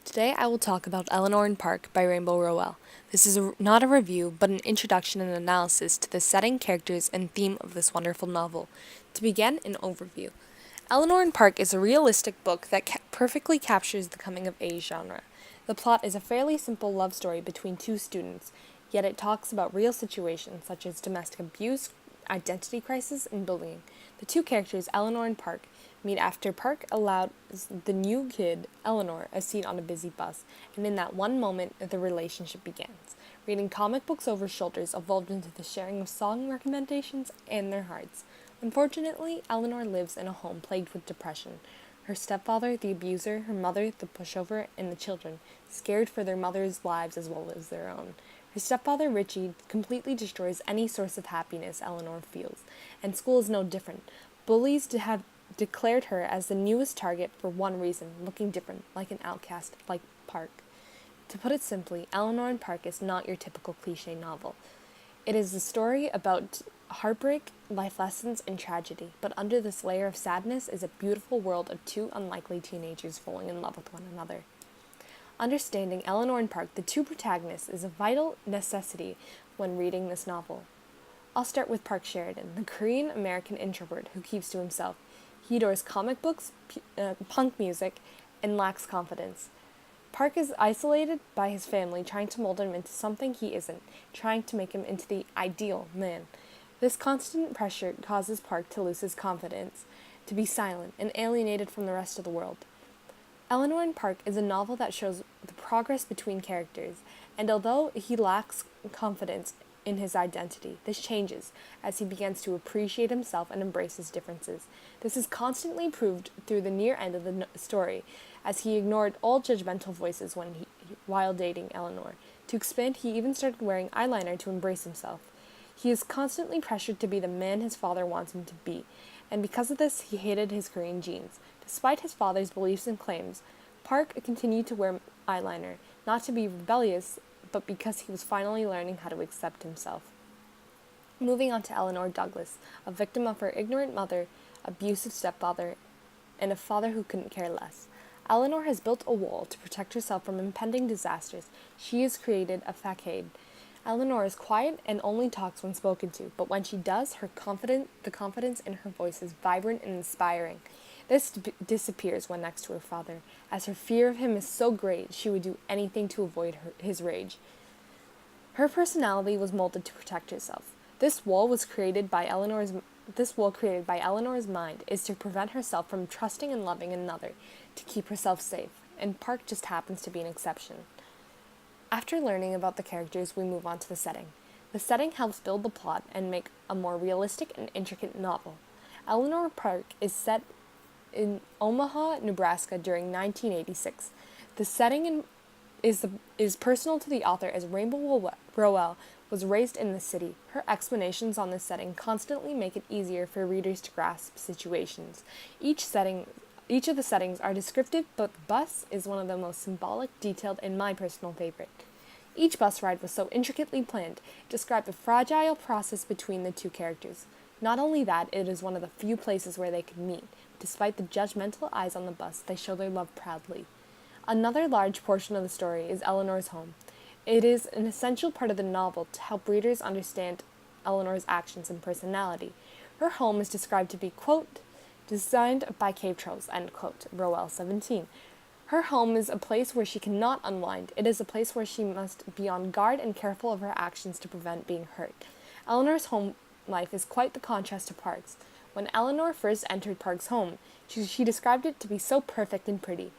Today I will talk about Eleanor and Park by Rainbow Rowell. This is not a review, but an introduction and analysis to the setting, characters, and theme of this wonderful novel. To begin, an overview. Eleanor and Park is a realistic book that perfectly captures the coming-of-age genre. The plot is a fairly simple love story between two students, yet it talks about real situations such as domestic abuse, identity crisis, and bullying. The two characters, Eleanor and Park, meet after Park allows the new kid, Eleanor, a seat on a busy bus, and in that one moment, the relationship begins. Reading comic books over shoulders evolved into the sharing of song recommendations and their hearts. Unfortunately, Eleanor lives in a home plagued with depression. Her stepfather, the abuser, her mother, the pushover, and the children, scared for their mother's lives as well as their own. Her stepfather, Richie, completely destroys any source of happiness Eleanor feels, and school is no different. Bullies have declared her as the newest target for one reason, looking different, like an outcast, like Park. To put it simply, Eleanor and Park is not your typical cliche novel. It is a story about heartbreak, life lessons, and tragedy, but under this layer of sadness is a beautiful world of two unlikely teenagers falling in love with one another. Understanding Eleanor and Park, the two protagonists, is a vital necessity when reading this novel. I'll start with Park Sheridan, the Korean-American introvert who keeps to himself. He adores comic books, punk music, and lacks confidence. Park is isolated by his family, trying to mold him into something he isn't, trying to make him into the ideal man. This constant pressure causes Park to lose his confidence, to be silent, and alienated from the rest of the world. Eleanor and Park is a novel that shows the progress between characters, and although he lacks confidence in his identity, this changes as he begins to appreciate himself and embrace his differences. This is constantly proved through the near end of the story, as he ignored all judgmental voices while dating Eleanor. To expand, he even started wearing eyeliner to embrace himself. He is constantly pressured to be the man his father wants him to be, and because of this, he hated his Korean genes. Despite his father's beliefs and claims, Park continued to wear eyeliner, not to be rebellious, but because he was finally learning how to accept himself. Moving on to Eleanor Douglas, a victim of her ignorant mother, abusive stepfather, and a father who couldn't care less. Eleanor has built a wall to protect herself from impending disasters. She has created a facade. Eleanor is quiet and only talks when spoken to, but when she does, the confidence in her voice is vibrant and inspiring. This disappears when next to her father, as her fear of him is so great she would do anything to avoid his rage. Her personality was molded to protect herself. This wall created by Eleanor's mind is to prevent herself from trusting and loving another, to keep herself safe, and Park just happens to be an exception. After learning about the characters, we move on to the setting. The setting helps build the plot and make a more realistic and intricate novel. Eleanor Park is set in Omaha, Nebraska during 1986. The setting is personal to the author as Rainbow Rowell was raised in the city. Her explanations on this setting constantly make it easier for readers to grasp situations. Each of the settings are descriptive, but the bus is one of the most symbolic, detailed, and my personal favorite. Each bus ride was so intricately planned, it described the fragile process between the two characters. Not only that, it is one of the few places where they could meet. Despite the judgmental eyes on the bus, they show their love proudly. Another large portion of the story is Eleanor's home. It is an essential part of the novel to help readers understand Eleanor's actions and personality. Her home is described to be, quote, designed by cave trolls, end quote, Rowell 17. Her home is a place where she cannot unwind. It is a place where she must be on guard and careful of her actions to prevent being hurt. Eleanor's home life is quite the contrast to Park's. When Eleanor first entered Park's home, she described it to be so perfect and pretty.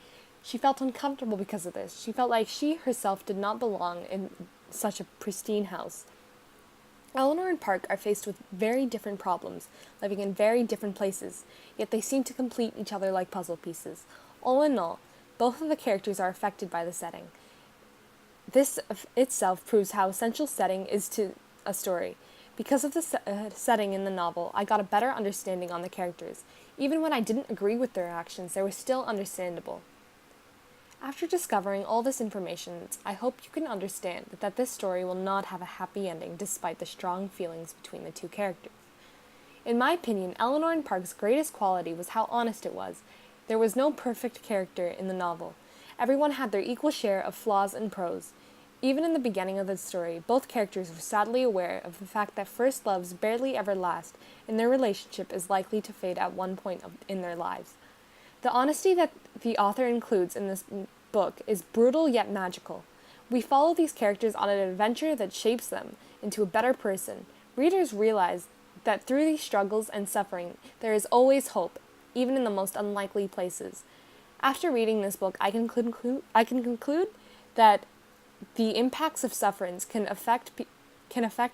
She felt uncomfortable because of this. She felt like she herself did not belong in such a pristine house. Eleanor and Park are faced with very different problems, living in very different places, yet they seem to complete each other like puzzle pieces. All in all, both of the characters are affected by the setting. This itself proves how essential setting is to a story. Because of the setting in the novel, I got a better understanding on the characters. Even when I didn't agree with their actions, they were still understandable. After discovering all this information, I hope you can understand that this story will not have a happy ending despite the strong feelings between the two characters. In my opinion, Eleanor and Park's greatest quality was how honest it was. There was no perfect character in the novel. Everyone had their equal share of flaws and pros. Even in the beginning of the story, both characters were sadly aware of the fact that first loves barely ever last, and their relationship is likely to fade at one point in their lives. The honesty that the author includes in this book is brutal yet magical. We follow these characters on an adventure that shapes them into a better person. Readers realize that through these struggles and suffering, there is always hope, even in the most unlikely places. After reading this book, I can conclude that the impacts of sufferance can affect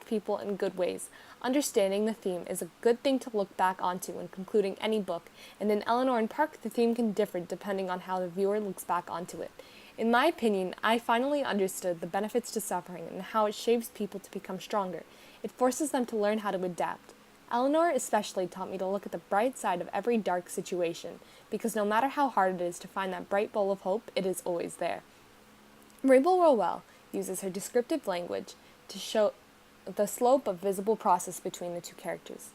people in good ways. Understanding the theme is a good thing to look back onto when concluding any book, and in Eleanor and Park, the theme can differ depending on how the viewer looks back onto it. In my opinion, I finally understood the benefits to suffering and how it shapes people to become stronger. It forces them to learn how to adapt. Eleanor especially taught me to look at the bright side of every dark situation, because no matter how hard it is to find that bright bowl of hope, it is always there. Rainbow Rowell uses her descriptive language to show the slope of visible process between the two characters.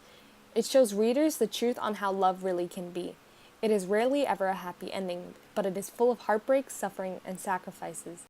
It shows readers the truth on how love really can be. It is rarely ever a happy ending, but it is full of heartbreak, suffering, and sacrifices.